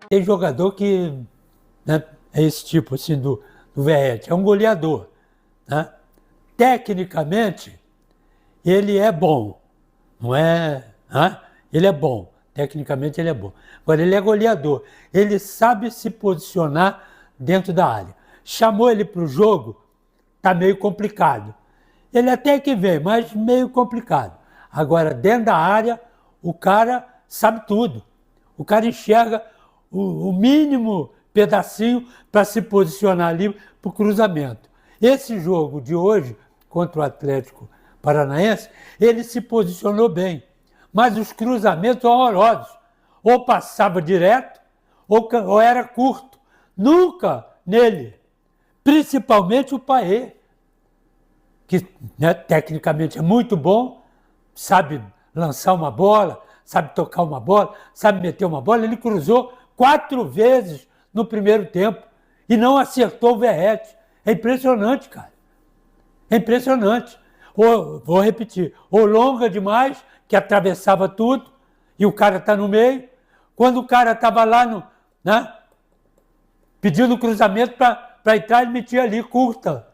Tem jogador que, né, é esse tipo assim do Verratti, é um goleador. Né? Tecnicamente, ele é bom, não é? Né? Ele é bom, tecnicamente ele é bom. Agora, ele é goleador, ele sabe se posicionar dentro da área. Chamou ele para o jogo, tá meio complicado. Ele até que vem, mas meio complicado. Agora, dentro da área, o cara sabe tudo. O cara enxerga o mínimo pedacinho para se posicionar ali para o cruzamento. Esse jogo de hoje, contra o Atlético Paranaense, ele se posicionou bem. Mas os cruzamentos horrorosos. Ou passava direto, ou era curto. Nunca nele. Principalmente o Paê, que, né, tecnicamente é muito bom, sabe lançar uma bola, sabe tocar uma bola, sabe meter uma bola. Ele cruzou 4 vezes no primeiro tempo e não acertou o Verratti. É impressionante, cara. É impressionante. Vou repetir, ou longa demais, que atravessava tudo, e o cara está no meio. Quando o cara estava lá né, pedindo cruzamento para entrar, ele metia ali, curta.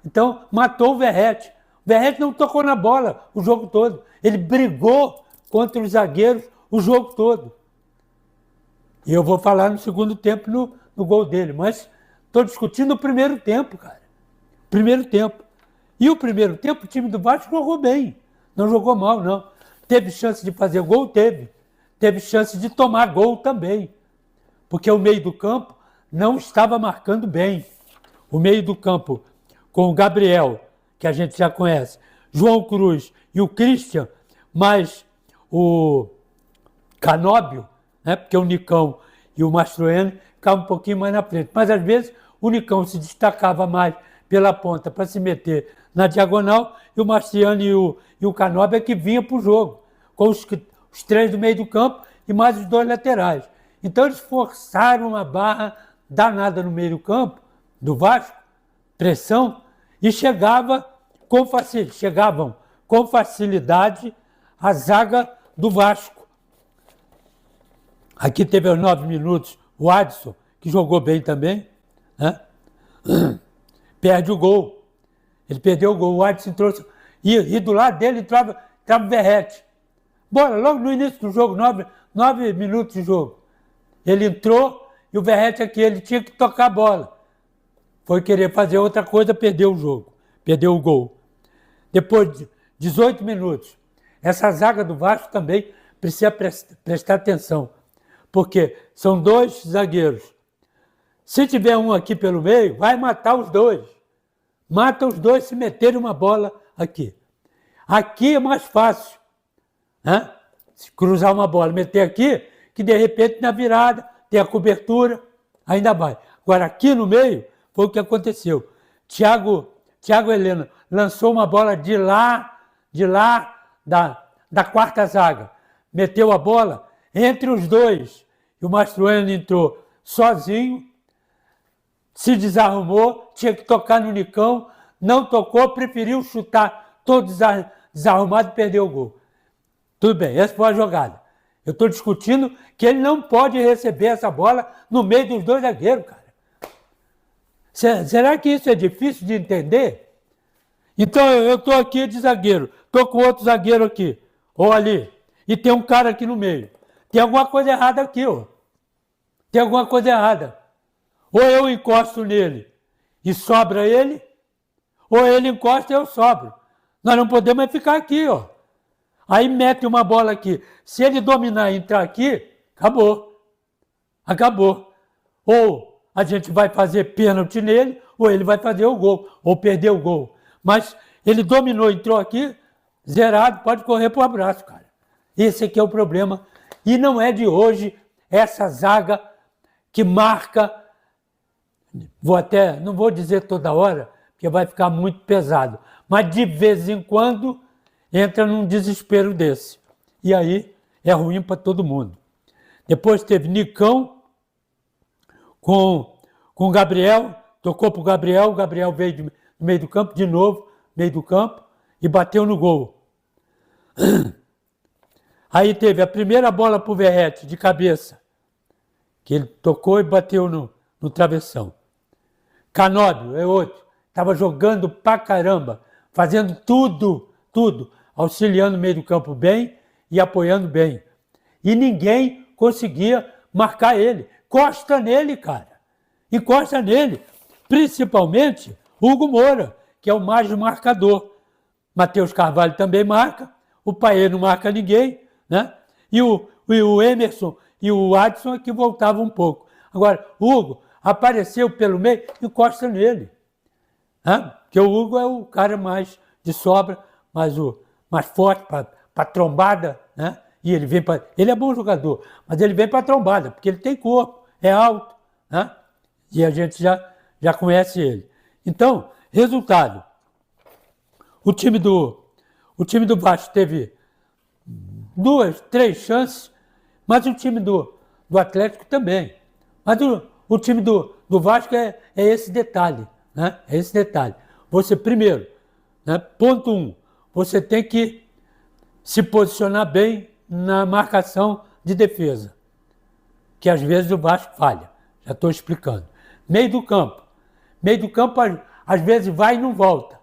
Então, matou o Verratti. O Verratti não tocou na bola o jogo todo. Ele brigou contra os zagueiros o jogo todo. E eu vou falar no segundo tempo no gol dele, mas estou discutindo o primeiro tempo, cara. Primeiro tempo. E o primeiro tempo, o time do Vasco jogou bem. Não jogou mal, não. Teve chance de fazer gol? Teve. Teve chance de tomar gol também. Porque o meio do campo não estava marcando bem. O meio do campo com o Gabriel, que a gente já conhece, João Cruz e o Christian, mais o Canóbio, né, porque o Nicão e o Mastroeni ficavam um pouquinho mais na frente. Mas às vezes o Nicão se destacava mais pela ponta para se meter na diagonal e o Mastroeni e o Canóbio é que vinha para o jogo, com os 3 do meio do campo e mais os 2 laterais. Então eles forçaram uma barra danada no meio do campo do Vasco, pressão, e chegavam com facilidade a zaga do Vasco. Aqui teve aos 9 minutos o Adson, que jogou bem também, né? Perde o gol. Ele perdeu o gol, o Adson trouxe. E do lado dele entrava o Verratti. Bora, logo no início do jogo, 9 minutos de jogo. Ele entrou e o Verratti aqui, ele tinha que tocar a bola. Foi querer fazer outra coisa, perdeu o jogo, perdeu o gol. Depois de 18 minutos, essa zaga do Vasco também precisa prestar atenção, porque são 2 zagueiros. Se tiver um aqui pelo meio, vai matar os 2. Mata os 2 se meterem uma bola aqui. Aqui é mais fácil, né? Se cruzar uma bola, meter aqui, que de repente na virada tem a cobertura, ainda vai. Agora aqui no meio, foi o que aconteceu. Thiago Heleno lançou uma bola de lá da quarta zaga. Meteu a bola entre os 2. E o Mastroeni entrou sozinho, se desarrumou, tinha que tocar no Nicão, não tocou, preferiu chutar todo desarrumado e perdeu o gol. Tudo bem, essa foi a jogada. Eu estou discutindo que ele não pode receber essa bola no meio dos 2 zagueiros, cara. Será que isso é difícil de entender? Então eu estou aqui de zagueiro, estou com outro zagueiro aqui, ou ali, e tem um cara aqui no meio. Tem alguma coisa errada aqui, ó. Tem alguma coisa errada. Ou eu encosto nele e sobra ele, ou ele encosta e eu sobro. Nós não podemos ficar aqui, ó. Aí mete uma bola aqui. Se ele dominar e entrar aqui, acabou. Acabou. Ou a gente vai fazer pênalti nele, ou ele vai fazer o gol, ou perder o gol. Mas ele dominou, entrou aqui, zerado, pode correr para o abraço, cara. Esse aqui é o problema. E não é de hoje essa zaga que marca, não vou dizer toda hora, porque vai ficar muito pesado, mas de vez em quando entra num desespero desse. E aí é ruim para todo mundo. Depois teve Nicão com o Gabriel, tocou para o Gabriel veio do meio do campo, de novo, meio do campo, e bateu no gol. Aí teve a primeira bola para o Verratti, de cabeça, que ele tocou e bateu no travessão. Canóbio é outro, estava jogando pra caramba, fazendo tudo, auxiliando o meio do campo bem e apoiando bem. E ninguém conseguia marcar ele. Encosta nele, cara. Encosta nele. Principalmente Hugo Moura, que é o mais marcador. Matheus Carvalho também marca. O Paê não marca ninguém, né? E o Emerson e o Adson é que voltavam um pouco. Agora, Hugo apareceu pelo meio, encosta nele. Né? Porque o Hugo é o cara mais de sobra, mais forte para trombada, né? E ele vem para. Ele é bom jogador, mas ele vem para trombada, porque ele tem corpo, é alto, né? E a gente já conhece ele. Então, resultado. O time do Vasco teve 2, 3 chances, mas o time do Atlético também. Mas o time do Vasco é esse detalhe, né? É esse detalhe. Você, primeiro, né, ponto 1, você tem que se posicionar bem na marcação de defesa, que às vezes o Vasco falha. Já estou explicando. Meio do campo, às vezes vai e não volta.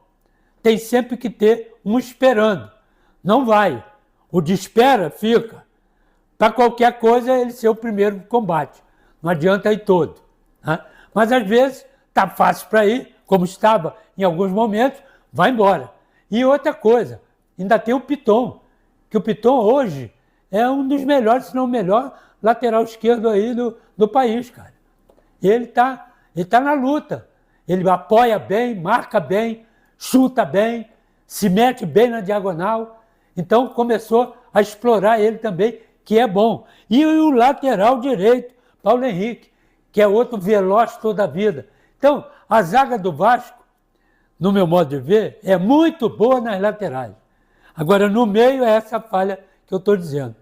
Tem sempre que ter um esperando. Não vai. O de espera fica. Para qualquer coisa, ele ser o primeiro combate. Não adianta ir todo. Né? Mas às vezes está fácil para ir, como estava em alguns momentos, vai embora. E outra coisa, ainda tem o Piton, que o Piton hoje é um dos melhores, se não o melhor, lateral esquerdo aí do país, cara. E ele tá na luta. Ele apoia bem, marca bem, chuta bem, se mete bem na diagonal. Então começou a explorar ele também, que é bom. E o lateral direito, Paulo Henrique, que é outro veloz toda a vida. Então, a zaga do Vasco, no meu modo de ver, é muito boa nas laterais. Agora, no meio é essa falha que eu estou dizendo.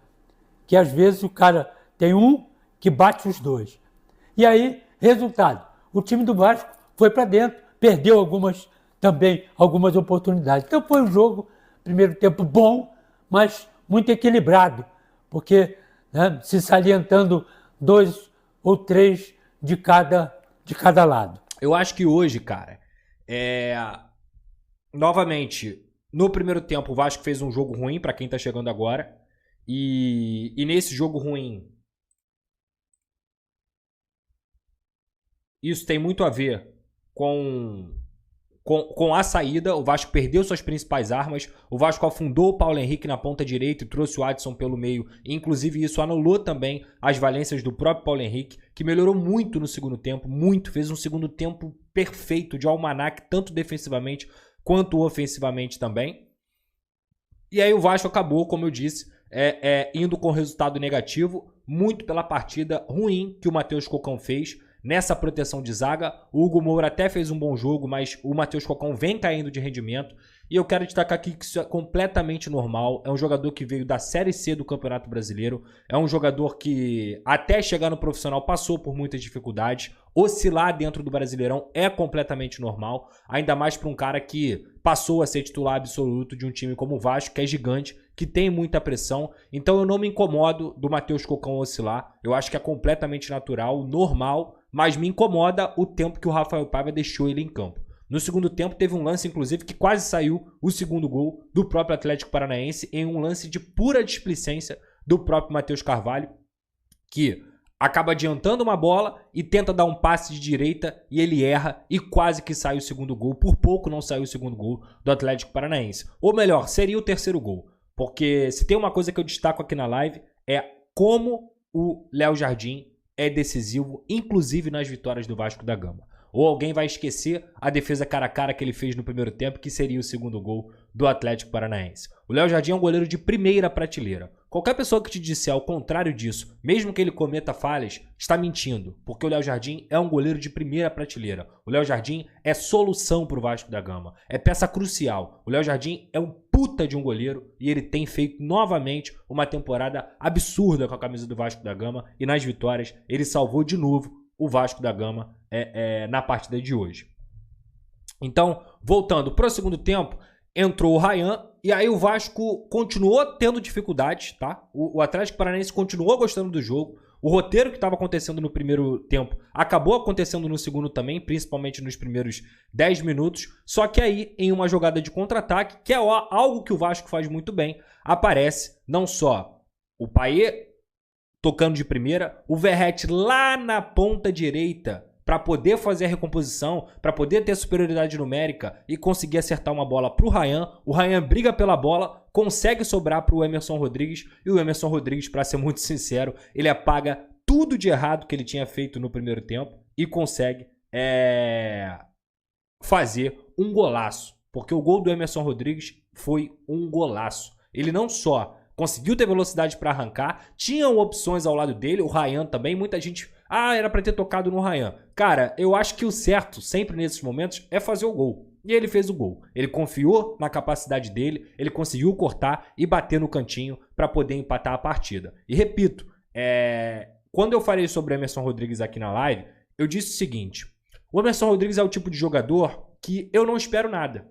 Que às vezes o cara tem um que bate os dois. E aí, resultado, o time do Vasco foi para dentro, perdeu algumas oportunidades. Então foi um jogo, primeiro tempo bom, mas muito equilibrado, porque, né, se salientando 2 ou 3 de cada lado. Eu acho que hoje, cara, novamente, no primeiro tempo o Vasco fez um jogo ruim para quem tá chegando agora, e nesse jogo ruim, isso tem muito a ver com a saída. O Vasco perdeu suas principais armas. O Vasco afundou o Paulo Henrique na ponta direita e trouxe o Adson pelo meio. Inclusive, isso anulou também as valências do próprio Paulo Henrique, que melhorou muito no segundo tempo. Muito. Fez um segundo tempo perfeito de almanaque, tanto defensivamente quanto ofensivamente também. E aí o Vasco acabou, como eu disse, indo com resultado negativo, muito pela partida ruim que o Matheus Cocão fez. Nessa proteção de zaga, o Hugo Moura até fez um bom jogo, mas o Matheus Cocão vem caindo de rendimento. E eu quero destacar aqui que isso é completamente normal. É um jogador que veio da Série C do Campeonato Brasileiro. É um jogador que, até chegar no profissional, passou por muitas dificuldades. Oscilar dentro do Brasileirão é completamente normal. Ainda mais para um cara que passou a ser titular absoluto de um time como o Vasco, que é gigante, que tem muita pressão. Então eu não me incomodo do Matheus Cocão oscilar. Eu acho que é completamente natural, normal. Mas me incomoda o tempo que o Rafael Paiva deixou ele em campo. No segundo tempo teve um lance, inclusive, que quase saiu o segundo gol do próprio Atlético Paranaense em um lance de pura displicência do próprio Matheus Carvalho, que acaba adiantando uma bola e tenta dar um passe de direita e ele erra e quase que sai o segundo gol. Por pouco não saiu o segundo gol do Atlético Paranaense. Ou melhor, seria o terceiro gol. Porque se tem uma coisa que eu destaco aqui na live é como o Léo Jardim é decisivo, inclusive nas vitórias do Vasco da Gama. Ou alguém vai esquecer a defesa cara a cara que ele fez no primeiro tempo, que seria o segundo gol do Atlético Paranaense. O Léo Jardim é um goleiro de primeira prateleira. Qualquer pessoa que te disser ao contrário disso, mesmo que ele cometa falhas, está mentindo, porque o Léo Jardim é um goleiro de primeira prateleira. O Léo Jardim é solução para o Vasco da Gama, é peça crucial. O Léo Jardim é um puta de um goleiro e ele tem feito novamente uma temporada absurda com a camisa do Vasco da Gama, e nas vitórias ele salvou de novo o Vasco da Gama na partida de hoje. Então, voltando para o segundo tempo, entrou o Ryan e aí o Vasco continuou tendo dificuldades, tá? O Atlético Paranaense continuou gostando do jogo. O roteiro que estava acontecendo no primeiro tempo acabou acontecendo no segundo também, principalmente nos primeiros 10 minutos. Só que aí, em uma jogada de contra-ataque, que é algo que o Vasco faz muito bem, aparece não só o Payet tocando de primeira, o Verratti lá na ponta direita para poder fazer a recomposição, para poder ter superioridade numérica e conseguir acertar uma bola para o Ryan. O Ryan briga pela bola, consegue sobrar para o Emerson Rodrigues, e o Emerson Rodrigues, para ser muito sincero, ele apaga tudo de errado que ele tinha feito no primeiro tempo e consegue fazer um golaço, porque o gol do Emerson Rodrigues foi um golaço. Ele não só conseguiu ter velocidade para arrancar, tinham opções ao lado dele, o Ryan também, muita gente... era para ter tocado no Ryan. Cara, eu acho que o certo, sempre nesses momentos, é fazer o gol. E ele fez o gol. Ele confiou na capacidade dele, ele conseguiu cortar e bater no cantinho para poder empatar a partida. E repito, quando eu falei sobre o Emerson Rodrigues aqui na live, eu disse o seguinte: o Emerson Rodrigues é o tipo de jogador que eu não espero nada.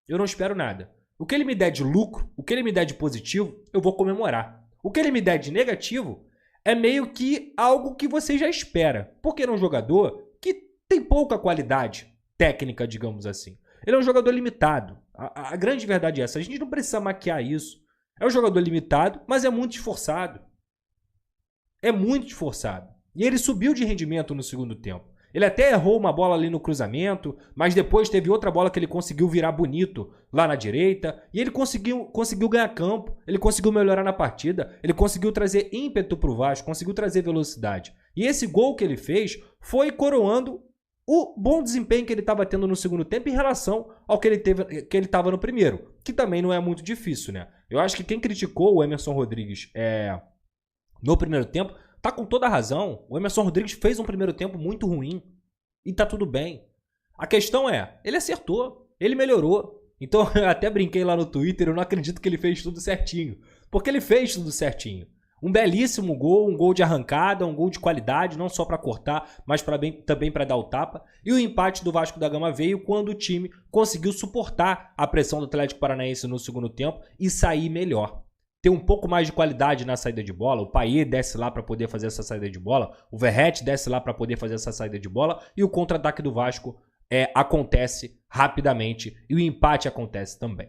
Eu não espero nada. O que ele me der de lucro, o que ele me der de positivo, eu vou comemorar. O que ele me der de negativo é meio que algo que você já espera. Porque ele é um jogador que tem pouca qualidade técnica, digamos assim. Ele é um jogador limitado. A grande verdade é essa. A gente não precisa maquiar isso. É um jogador limitado, mas é muito esforçado. É muito esforçado. E ele subiu de rendimento no segundo tempo. Ele até errou uma bola ali no cruzamento, mas depois teve outra bola que ele conseguiu virar bonito lá na direita. E ele conseguiu ganhar campo, ele conseguiu melhorar na partida, ele conseguiu trazer ímpeto para o Vasco, conseguiu trazer velocidade. E esse gol que ele fez foi coroando o bom desempenho que ele estava tendo no segundo tempo em relação ao que ele estava no primeiro, que também não é muito difícil, né? Eu acho que quem criticou o Emerson Rodrigues no primeiro tempo tá com toda a razão. O Emerson Rodrigues fez um primeiro tempo muito ruim. E tá tudo bem. A questão ele acertou. Ele melhorou. Então eu até brinquei lá no Twitter, eu não acredito que ele fez tudo certinho. Porque ele fez tudo certinho. Um belíssimo gol, um gol de arrancada, um gol de qualidade, não só para cortar, mas também para dar o tapa. E o empate do Vasco da Gama veio quando o time conseguiu suportar a pressão do Atlético Paranaense no segundo tempo e sair melhor. Ter um pouco mais de qualidade na saída de bola. O Payet desce lá para poder fazer essa saída de bola. O Verratti desce lá para poder fazer essa saída de bola. E o contra-ataque do Vasco acontece rapidamente. E o empate acontece também.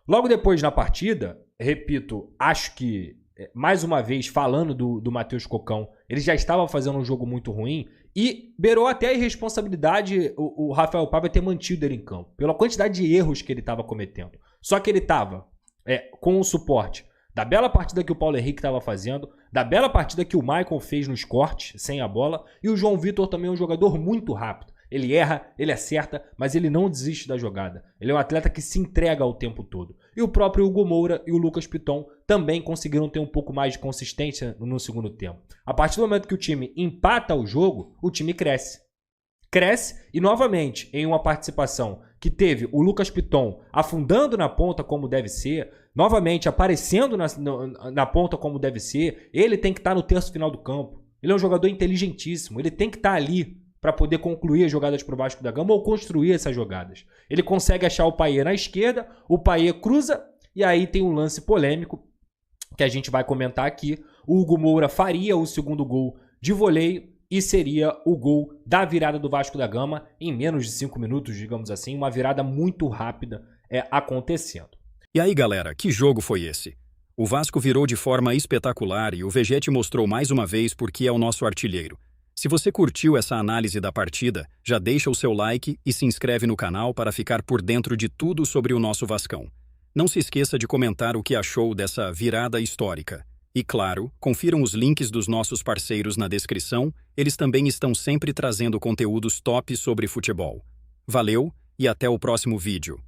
Logo depois na partida, repito, acho que, mais uma vez, falando do Matheus Cocão, ele já estava fazendo um jogo muito ruim. E beirou até a irresponsabilidade o Rafael Paiva ter mantido ele em campo. Pela quantidade de erros que ele estava cometendo. Só que ele estava com o suporte da bela partida que o Paulo Henrique estava fazendo, da bela partida que o Maicon fez nos cortes, sem a bola, e o João Vitor também é um jogador muito rápido. Ele erra, ele acerta, mas ele não desiste da jogada. Ele é um atleta que se entrega o tempo todo. E o próprio Hugo Moura e o Lucas Piton também conseguiram ter um pouco mais de consistência no segundo tempo. A partir do momento que o time empata o jogo, o time cresce. Cresce e, novamente, em uma participação que teve o Lucas Piton afundando na ponta como deve ser, novamente aparecendo na ponta como deve ser, ele tem que estar no terço final do campo. Ele é um jogador inteligentíssimo, ele tem que estar ali para poder concluir as jogadas para o Vasco da Gama ou construir essas jogadas. Ele consegue achar o Payet na esquerda, o Payet cruza e aí tem um lance polêmico que a gente vai comentar aqui. O Hugo Moura faria o segundo gol de voleio e seria o gol da virada do Vasco da Gama em menos de 5 minutos, digamos assim, uma virada muito rápida acontecendo. E aí, galera, que jogo foi esse? O Vasco virou de forma espetacular e o Vegetti mostrou mais uma vez porque é o nosso artilheiro. Se você curtiu essa análise da partida, já deixa o seu like e se inscreve no canal para ficar por dentro de tudo sobre o nosso Vascão. Não se esqueça de comentar o que achou dessa virada histórica. E claro, confiram os links dos nossos parceiros na descrição, eles também estão sempre trazendo conteúdos top sobre futebol. Valeu e até o próximo vídeo.